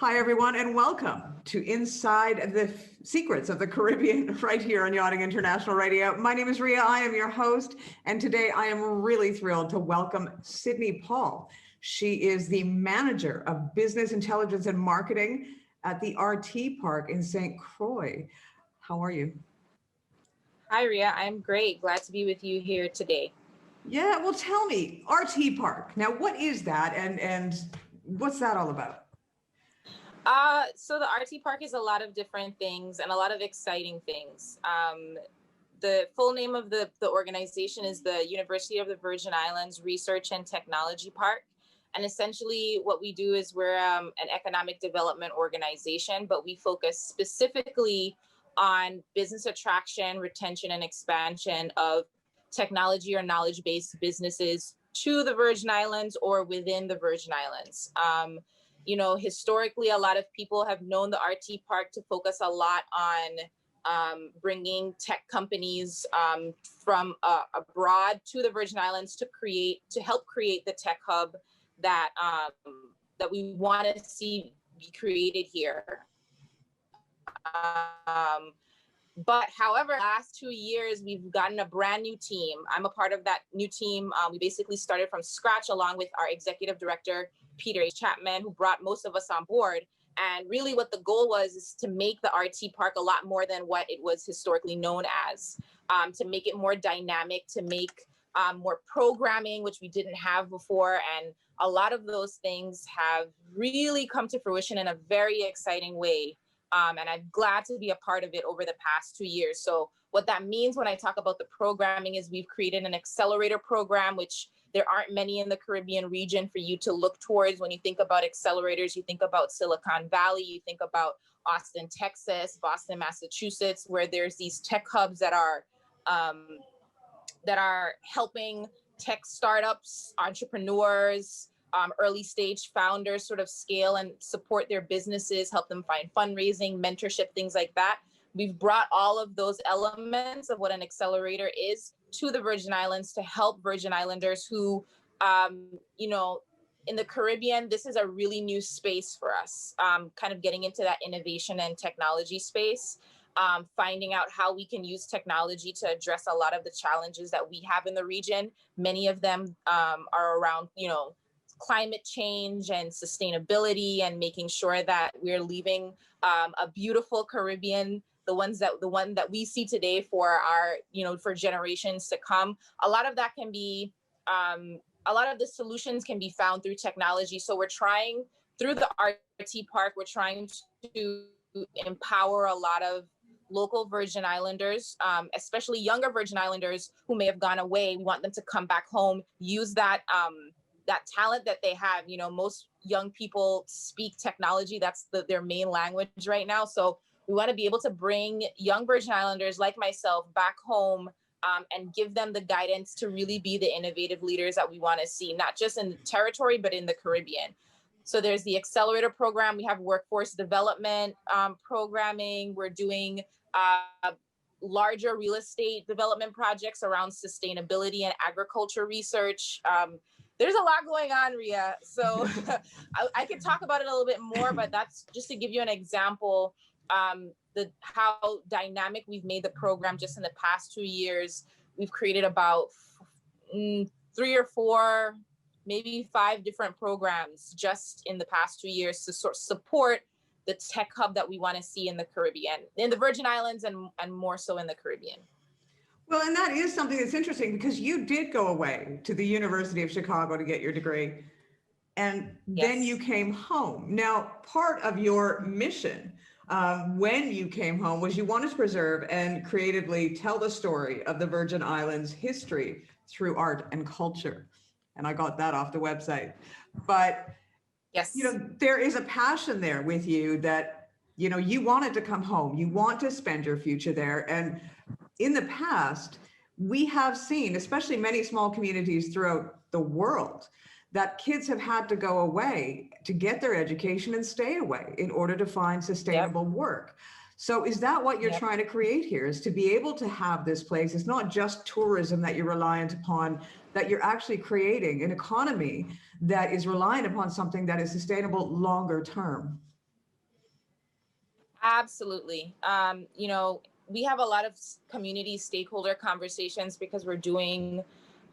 Hi, everyone, and welcome to Inside the Secrets of the Caribbean right here on Yachting International Radio. My name is Ria. I am your host, and today I am really thrilled to welcome Sydney Paul. She is the Manager of Business Intelligence and Marketing at the RTPark in St. Croix. How are you? Hi, Ria. I'm great. Glad to be with you here today. Yeah, well, tell me, RTPark. Now, what is that, and what's that all about? So the RTPark is a lot of different things and a lot of exciting things. The full name of the organization is the University of the Virgin Islands Research and Technology Park. And essentially what we do is we're an economic development organization, but we focus specifically on business attraction, retention, and expansion of technology or knowledge-based businesses to the Virgin Islands or within the Virgin Islands. Historically, a lot of people have known the RTPark to focus a lot on bringing tech companies from abroad to the Virgin Islands to help create the tech hub that we want to see be created here. But however, last 2 years, we've gotten a brand new team. I'm a part of that new team. We basically started from scratch along with our executive director, Peter Chapman, who brought most of us on board. And really what the goal was is to make the RTPark a lot more than what it was historically known as, to make it more dynamic, to make more programming, which we didn't have before. And a lot of those things have really come to fruition in a very exciting way. And I'm glad to be a part of it over the past 2 years. So what that means when I talk about the programming is we've created an accelerator program, which there aren't many in the Caribbean region for you to look towards. When you think about accelerators, you think about Silicon Valley, you think about Austin, Texas, Boston, Massachusetts, where there's these tech hubs that are helping tech startups, entrepreneurs, early stage founders sort of scale and support their businesses, help them find fundraising, mentorship, things like that. We've brought all of those elements of what an accelerator is to the Virgin Islands to help Virgin Islanders who, in the Caribbean, this is a really new space for us, kind of getting into that innovation and technology space, finding out how we can use technology to address a lot of the challenges that we have in the region. Many of them are around, climate change and sustainability and making sure that we're leaving a beautiful Caribbean, the one that we see today for our, for generations to come. A lot of that can be, a lot of the solutions can be found through technology. So we're trying through the RTPark, we're trying to empower a lot of local Virgin Islanders, especially younger Virgin Islanders who may have gone away. We want them to come back home, use that talent that they have. Most young people speak technology. That's their main language right now. So we want to be able to bring young Virgin Islanders like myself back home and give them the guidance to really be the innovative leaders that we want to see, not just in the territory, but in the Caribbean. So there's the Accelerator Program. We have workforce development programming. We're doing larger real estate development projects around sustainability and agriculture research. There's a lot going on, Ria. So I could talk about it a little bit more, but that's just to give you an example, how dynamic we've made the program just in the past 2 years. We've created about 3 or 4, maybe 5 different programs just in the past 2 years to sort of support the tech hub that we want to see in the Caribbean, in the Virgin Islands and more so in the Caribbean. Well, and that is something that's interesting because you did go away to the University of Chicago to get your degree, and then you came home. Now, part of your mission when you came home was you wanted to preserve and creatively tell the story of the Virgin Islands history through art and culture. And I got that off the website. But, there is a passion there with you that, you wanted to come home. You want to spend your future there. And in the past, we have seen, especially many small communities throughout the world, that kids have had to go away to get their education and stay away in order to find sustainable work. So is that what you're trying to create here, is to be able to have this place? It's not just tourism that you're reliant upon, that you're actually creating an economy that is reliant upon something that is sustainable longer term. Absolutely. We have a lot of community stakeholder conversations because we're doing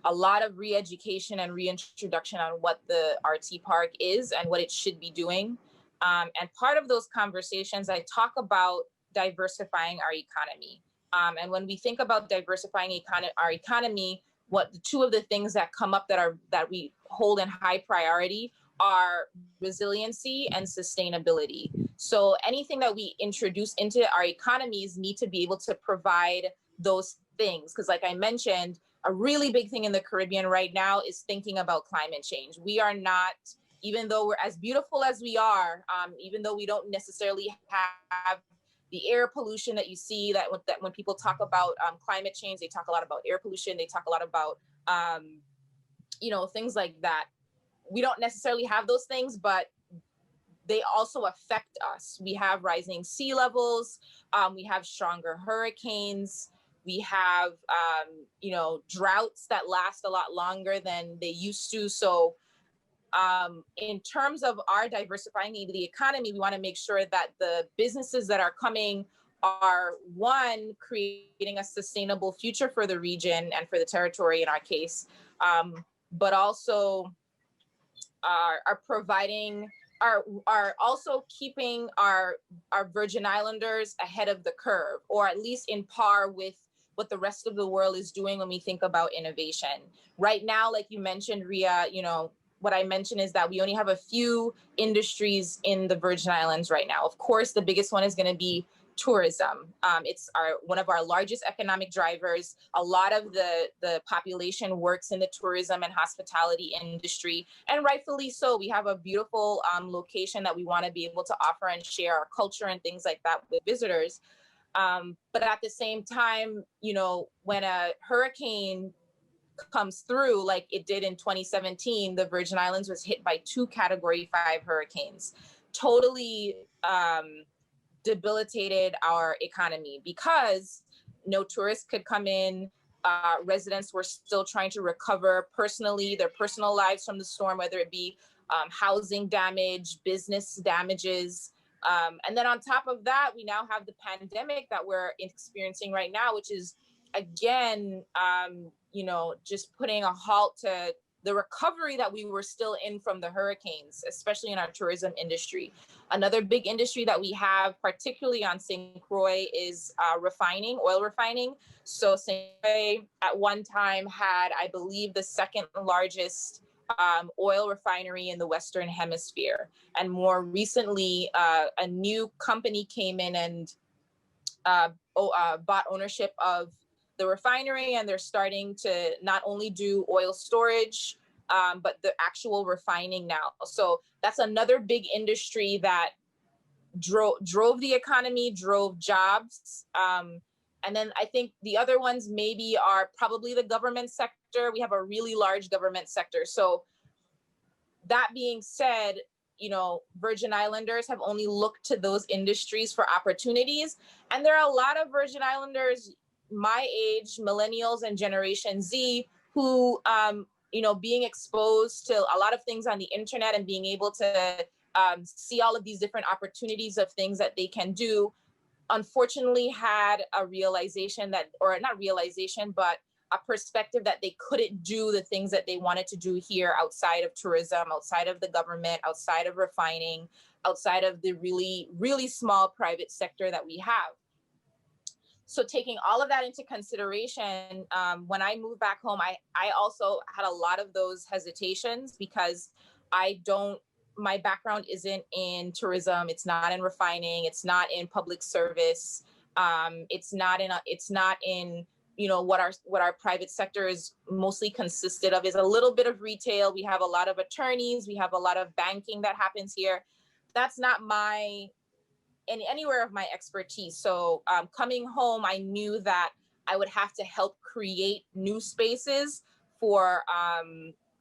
a lot of re-education and reintroduction on what the RTPark is and what it should be doing. And part of those conversations, I talk about diversifying our economy. And when we think about diversifying our economy, what the two of the things that come up that we hold in high priority are resiliency and sustainability. So anything that we introduce into our economies need to be able to provide those things. Because like I mentioned, a really big thing in the Caribbean right now is thinking about climate change. We are not, even though we're as beautiful as we are, even though we don't necessarily have the air pollution that you see, that when people talk about climate change, they talk a lot about air pollution. They talk a lot about, things like that. We don't necessarily have those things, but they also affect us. We have rising sea levels. We have stronger hurricanes. We have, droughts that last a lot longer than they used to. So in terms of our diversifying the economy, we want to make sure that the businesses that are coming are, one, creating a sustainable future for the region and for the territory in our case, but also are providing, are also keeping our Virgin Islanders ahead of the curve, or at least in par with what the rest of the world is doing when we think about innovation. Right now, like you mentioned, Ria, what I mentioned is that we only have a few industries in the Virgin Islands right now. Of course, the biggest one is going to be tourism. It's one of our largest economic drivers. A lot of the population works in the tourism and hospitality industry, and rightfully so. We have a beautiful location that we want to be able to offer and share our culture and things like that with visitors. But at the same time, when a hurricane comes through, like it did in 2017, the Virgin Islands was hit by 2 Category 5 hurricanes, totally debilitated our economy because no tourists could come in. Residents were still trying to recover personally, their personal lives from the storm, whether it be housing damage, business damages. And then on top of that, we now have the pandemic that we're experiencing right now, which is, again, just putting a halt to the recovery that we were still in from the hurricanes, especially in our tourism industry. Another big industry that we have, particularly on St. Croix, is oil refining. So St. Croix at one time had, I believe, the second largest oil refinery in the Western Hemisphere. And more recently, a new company came in and bought ownership of the refinery, and they're starting to not only do oil storage, but the actual refining now. So that's another big industry that drove the economy, drove jobs. And then I think the other ones maybe are probably the government sector. We have a really large government sector. So that being said, Virgin Islanders have only looked to those industries for opportunities. And there are a lot of Virgin Islanders my age, millennials and Generation Z, who, being exposed to a lot of things on the internet and being able to see all of these different opportunities of things that they can do, unfortunately had a realization that, or not realization, but a perspective that they couldn't do the things that they wanted to do here outside of tourism, outside of the government, outside of refining, outside of the really, really small private sector that we have. So taking all of that into consideration, when I moved back home, I also had a lot of those hesitations because my background isn't in tourism. It's not in refining. It's not in public service. It's not in what our private sector is mostly consisted of is a little bit of retail. We have a lot of attorneys. We have a lot of banking that happens here. That's not anywhere of my expertise. So coming home, I knew that I would have to help create new spaces for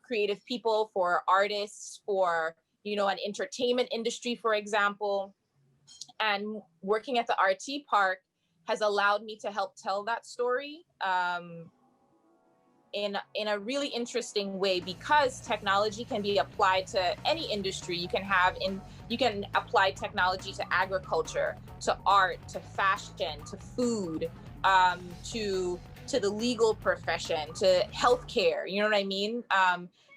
creative people, for artists, for, an entertainment industry, for example. And working at the RTPark has allowed me to help tell that story in a really interesting way, because technology can be applied to any industry. You can have You can apply technology to agriculture, to art, to fashion, to food, to the legal profession, to healthcare. You know what I mean?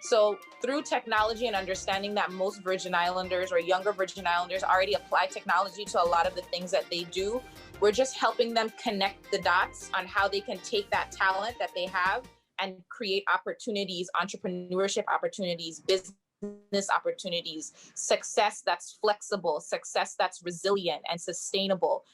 So through technology and understanding that most Virgin Islanders or younger Virgin Islanders already apply technology to a lot of the things that they do, we're just helping them connect the dots on how they can take that talent that they have and create opportunities, entrepreneurship opportunities, business opportunities, success that's flexible, success that's resilient and sustainable,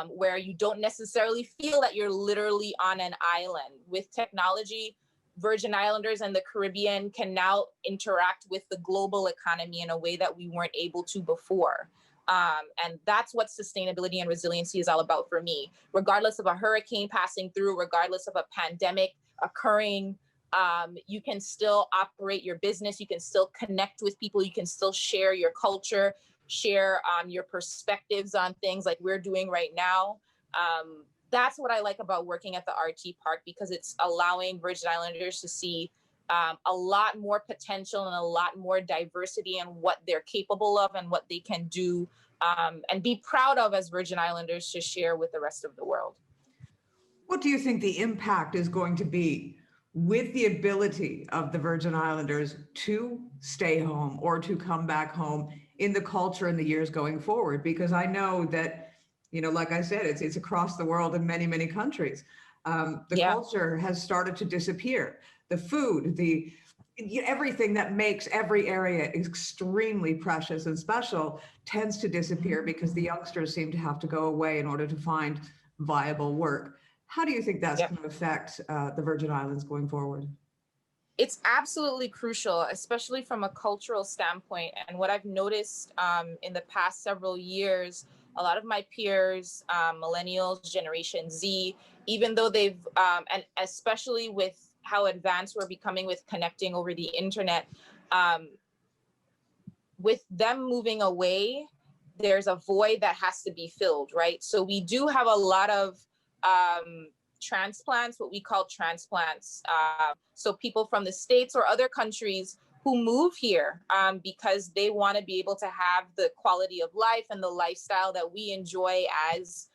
where you don't necessarily feel that you're literally on an island. With technology, Virgin Islanders and the Caribbean can now interact with the global economy in a way that we weren't able to before. And that's what sustainability and resiliency is all about for me. Regardless of a hurricane passing through, regardless of a pandemic occurring, you can still operate your business, you can still connect with people, you can still share your culture, share your perspectives on things like we're doing right now. That's what I like about working at the RTPark, because it's allowing Virgin Islanders to see a lot more potential and a lot more diversity in what they're capable of and what they can do, and be proud of as Virgin Islanders to share with the rest of the world. What do you think the impact is going to be with the ability of the Virgin Islanders to stay home or to come back home in the culture in the years going forward? Because I know that, you know, like I said, it's across the world in many, many countries. The culture has started to disappear. The food, everything that makes every area extremely precious and special tends to disappear because the youngsters seem to have to go away in order to find viable work. How do you think that's going to affect the Virgin Islands going forward? It's absolutely crucial, especially from a cultural standpoint. And what I've noticed in the past several years, a lot of my peers, millennials, Generation Z, even though they've, and especially with how advanced we're becoming with connecting over the internet, with them moving away, there's a void that has to be filled, right? So we do have a lot of transplants, what we call transplants. So people from the States or other countries who move here because they want to be able to have the quality of life and the lifestyle that we enjoy as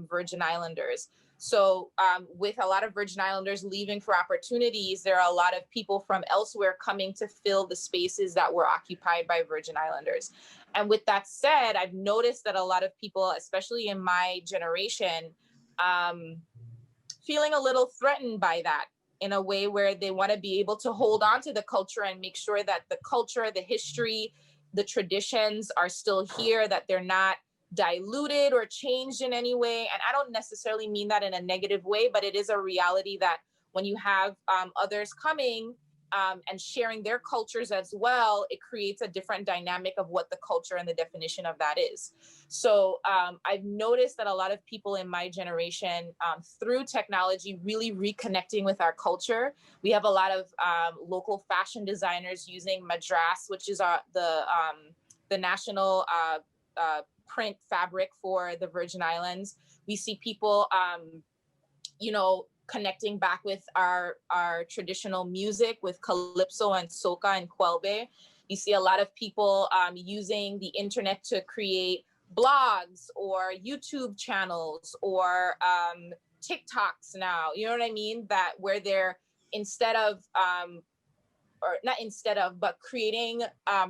Virgin Islanders. So with a lot of Virgin Islanders leaving for opportunities, there are a lot of people from elsewhere coming to fill the spaces that were occupied by Virgin Islanders. And with that said, I've noticed that a lot of people, especially in my generation, feeling a little threatened by that, in a way where they want to be able to hold on to the culture and make sure that the culture, the history, the traditions are still here, that they're not diluted or changed in any way. And I don't necessarily mean that in a negative way, but it is a reality that when you have others coming and sharing their cultures as well, it creates a different dynamic of what the culture and the definition of that is. So I've noticed that a lot of people in my generation, through technology, really reconnecting with our culture. We have a lot of local fashion designers using madras, which is the national print fabric for the Virgin Islands. We see people, connecting back with our traditional music with calypso and soca and kwelbe. You see a lot of people using the internet to create blogs or YouTube channels or TikToks now. You know what I mean? That where they're but creating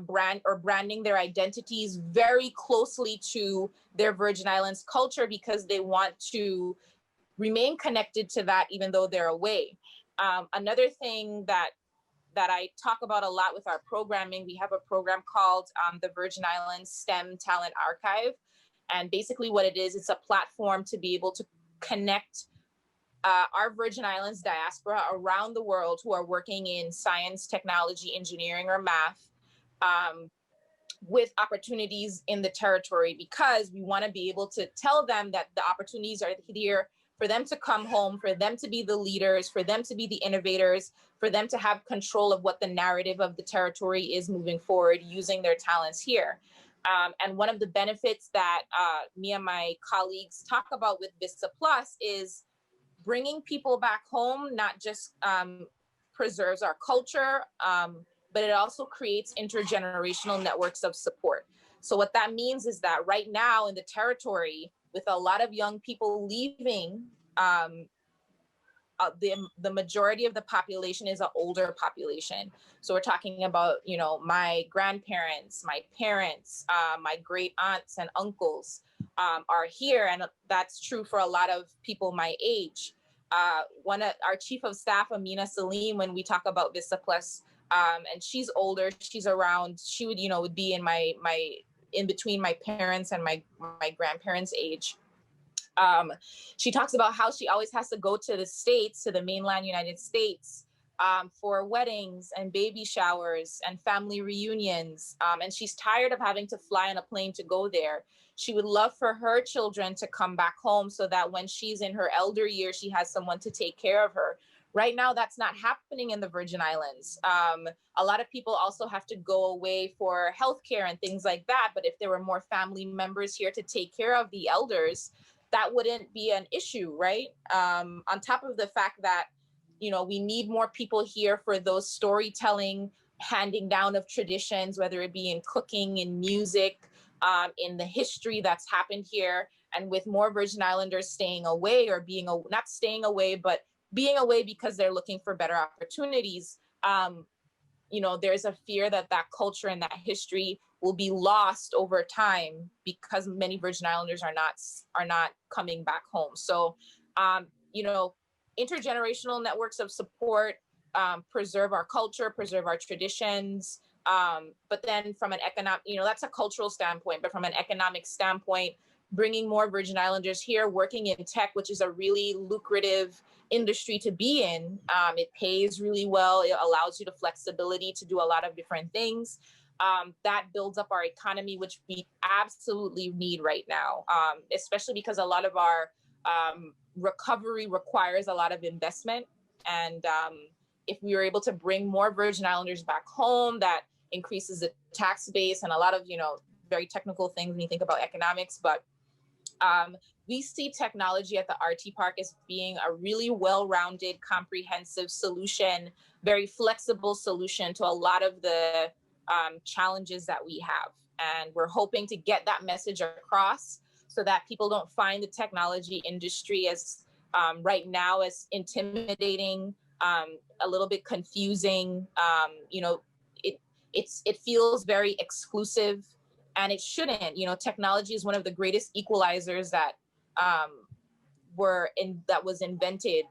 branding their identities very closely to their Virgin Islands culture, because they want to remain connected to that even though they're away. Another thing that I talk about a lot with our programming, we have a program called the Virgin Islands STEM Talent Archive. And basically what it is, it's a platform to be able to connect our Virgin Islands diaspora around the world who are working in science, technology, engineering, or math, with opportunities in the territory, because we want to be able to tell them that the opportunities are here for them to come home, for them to be the leaders, for them to be the innovators, for them to have control of what the narrative of the territory is moving forward using their talents here. And one of the benefits that me and my colleagues talk about with Vista Plus is bringing people back home not just preserves our culture, but it also creates intergenerational networks of support. So what that means is that right now in the territory, with a lot of young people leaving, the majority of the population is an older population. So we're talking about, my grandparents, my parents, my great aunts and uncles are here. And that's true for a lot of people my age. One of our chief of staff, Amina Salim, when we talk about Vista Plus, and she's older, she's around, she would be in between my parents and my grandparents' age. She talks about how she always has to go to the States, to the mainland United States, for weddings and baby showers and family reunions. And she's tired of having to fly on a plane to go there. She would love for her children to come back home so that when she's in her elder years, she has someone to take care of her. Right now, that's not happening in the Virgin Islands. A lot of people also have to go away for healthcare and things like that. But if there were more family members here to take care of the elders, that wouldn't be an issue, right? On top of the fact that, we need more people here for those storytelling, handing down of traditions, whether it be in cooking, in music, in the history that's happened here. And with more Virgin Islanders staying away or not staying away, but being away because they're looking for better opportunities, there's a fear that culture and that history will be lost over time because many Virgin Islanders are not coming back home. So, intergenerational networks of support preserve our culture, preserve our traditions. But then from an economic, that's a cultural standpoint, but from an economic standpoint, bringing more Virgin Islanders here, working in tech, which is a really lucrative industry to be in. It pays really well. It allows you the flexibility to do a lot of different things. That builds up our economy, which we absolutely need right now, especially because a lot of our recovery requires a lot of investment. And if we were able to bring more Virgin Islanders back home, that increases the tax base and a lot of, very technical things when you think about economics. But we see technology at the RTPark as being a really well-rounded, comprehensive solution, very flexible solution to a lot of the challenges that we have. And we're hoping to get that message across so that people don't find the technology industry as right now as intimidating, a little bit confusing. It feels very exclusive, and it shouldn't. Technology is one of the greatest equalizers that was invented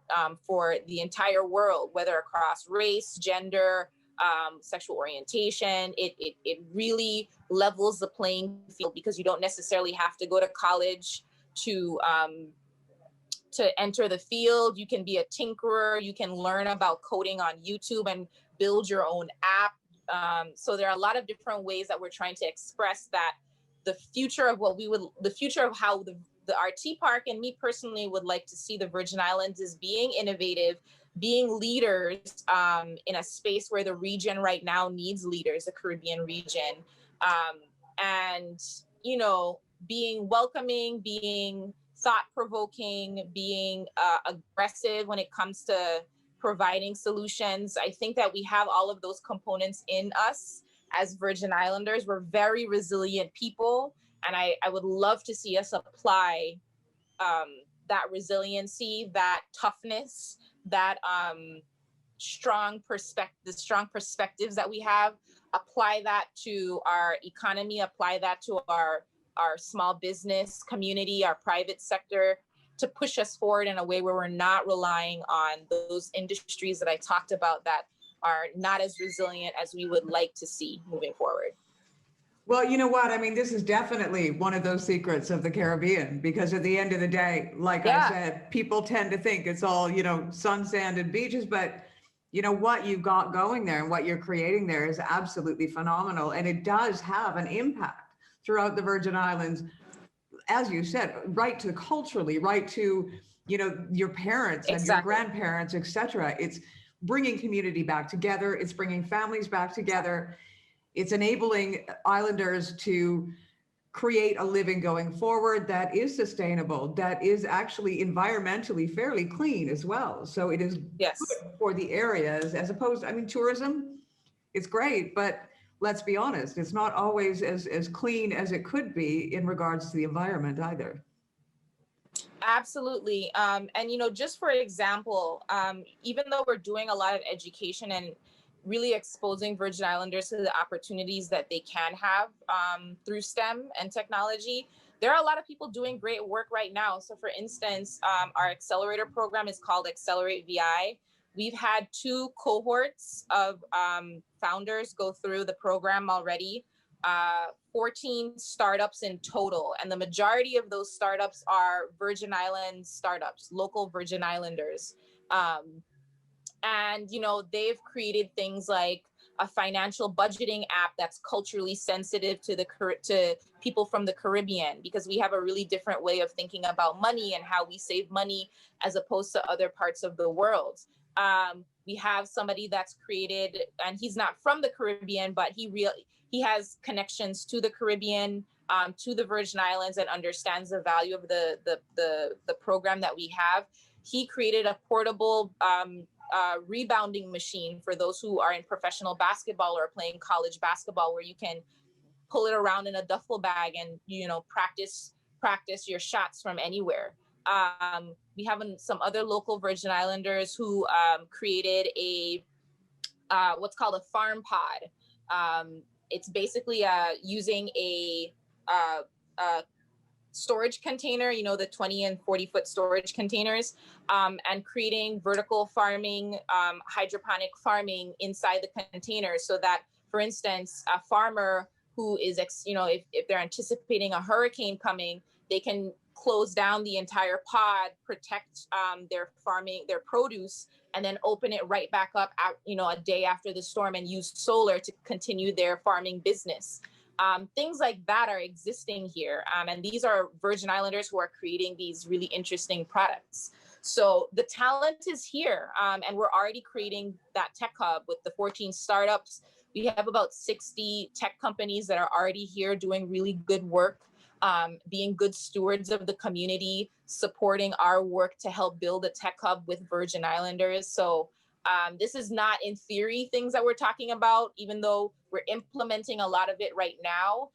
for the entire world, whether across race, gender, sexual orientation. It really levels the playing field because you don't necessarily have to go to college to enter the field. You can be a tinkerer. You can learn about coding on YouTube and build your own app. So there are a lot of different ways that we're trying to express that the future of how the RTPark and me personally would like to see the Virgin Islands is being innovative, being leaders in a space where the region right now needs leaders, the Caribbean region, and being welcoming, being thought-provoking, being aggressive when it comes to providing solutions. I think that we have all of those components in us as Virgin Islanders. We're very resilient people, and I would love to see us apply that resiliency, that toughness, that strong perspectives that we have, apply that to our economy, apply that to our small business community, our private sector, to push us forward in a way where we're not relying on those industries that I talked about that are not as resilient as we would like to see moving forward. Well, you know what? I mean, this is definitely one of those secrets of the Caribbean, because at the end of the day, like I said, people tend to think it's all, sun, sand, and beaches, but what you've got going there and what you're creating there is absolutely phenomenal. And it does have an impact throughout the Virgin Islands, as you said, right to culturally, right to, your parents and your grandparents, et cetera. It's bringing community back together. It's bringing families back together. It's enabling islanders to create a living going forward that is sustainable, that is actually environmentally fairly clean as well. So it is good for the areas, as opposed, tourism, it's great, but let's be honest, it's not always as clean as it could be in regards to the environment either. Absolutely. And, just for example, even though we're doing a lot of education and really exposing Virgin Islanders to the opportunities that they can have through STEM and technology, there are a lot of people doing great work right now. So for instance, our accelerator program is called Accelerate VI. We've had 2 cohorts of founders go through the program already. 14 startups in total, and the majority of those startups are Virgin Islands startups, local Virgin Islanders. And they've created things like a financial budgeting app that's culturally sensitive to people from the Caribbean, because we have a really different way of thinking about money and how we save money as opposed to other parts of the world. We have somebody that's created, and he's not from the Caribbean, but he has connections to the Caribbean, to the Virgin Islands, and understands the value of the program that we have. He created a portable rebounding machine for those who are in professional basketball or playing college basketball, where you can pull it around in a duffel bag and practice your shots from anywhere. We have some other local Virgin Islanders who created a what's called a farm pod. It's basically using a storage container, the 20 and 40-foot storage containers, and creating vertical farming, hydroponic farming inside the containers, so that, for instance, a farmer who is, if they're anticipating a hurricane coming, they can close down the entire pod, protect their produce, and then open it right back up a day after the storm, and use solar to continue their farming business. Things like that are existing here. And these are Virgin Islanders who are creating these really interesting products. So the talent is here, and we're already creating that tech hub with the 14 startups. We have about 60 tech companies that are already here doing really good work, being good stewards of the community, supporting our work to help build a tech hub with Virgin Islanders. So this is not, in theory, things that we're talking about, even though we're implementing a lot of it right now.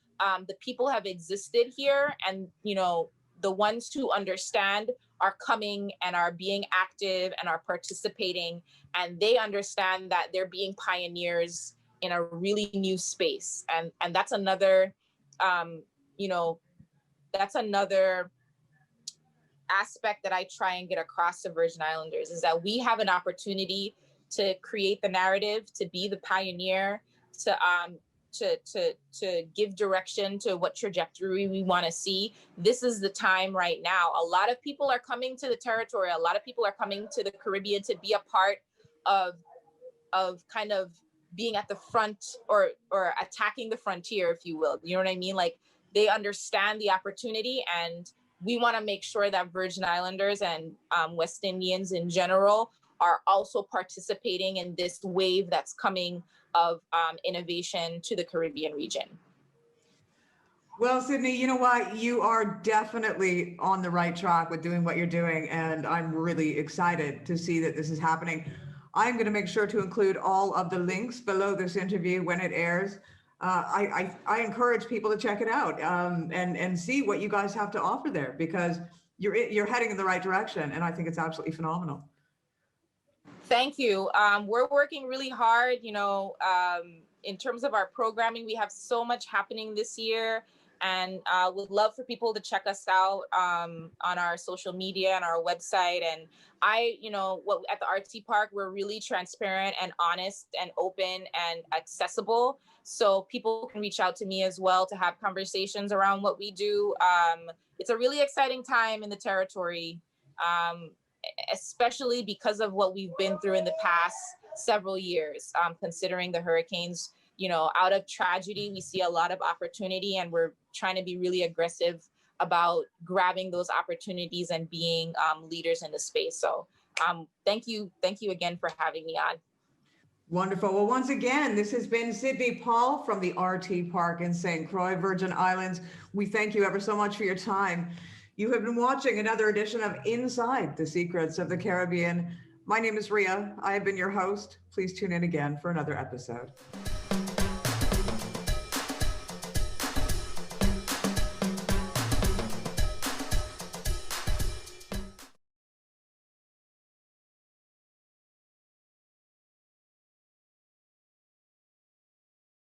The people have existed here, and the ones who understand are coming and are being active and are participating, and they understand that they're being pioneers in a really new space. And that's another, that's another aspect that I try and get across to Virgin Islanders, is that we have an opportunity to create the narrative, to be the pioneer, to give direction to what trajectory we want to see. This is the time right now. A lot of people are coming to the territory. A lot of people are coming to the Caribbean to be a part of kind of being at the front, or attacking the frontier, if you will. You know what I mean? Like, they understand the opportunity, and we want to make sure that Virgin Islanders and West Indians in general are also participating in this wave that's coming of innovation to the Caribbean region. Well, Sydney, you know what? You are definitely on the right track with doing what you're doing, and I'm really excited to see that this is happening. I'm going to make sure to include all of the links below this interview when it airs. I encourage people to check it out and see what you guys have to offer there, because you're heading in the right direction, and I think it's absolutely phenomenal. Thank you. We're working really hard. In terms of our programming, we have so much happening this year, and would love for people to check us out on our social media and our website. And at the RTPark, we're really transparent and honest and open and accessible. So people can reach out to me as well to have conversations around what we do. It's a really exciting time in the territory, especially because of what we've been through in the past several years, considering the hurricanes. Out of tragedy, we see a lot of opportunity, and we're trying to be really aggressive about grabbing those opportunities and being leaders in the space. So thank you again for having me on. Wonderful. Well, once again, this has been Sydney Paul from the RTPark in St. Croix, Virgin Islands. We thank you ever so much for your time. You have been watching another edition of Inside the Secrets of the Caribbean. My name is Ria. I have been your host. Please tune in again for another episode.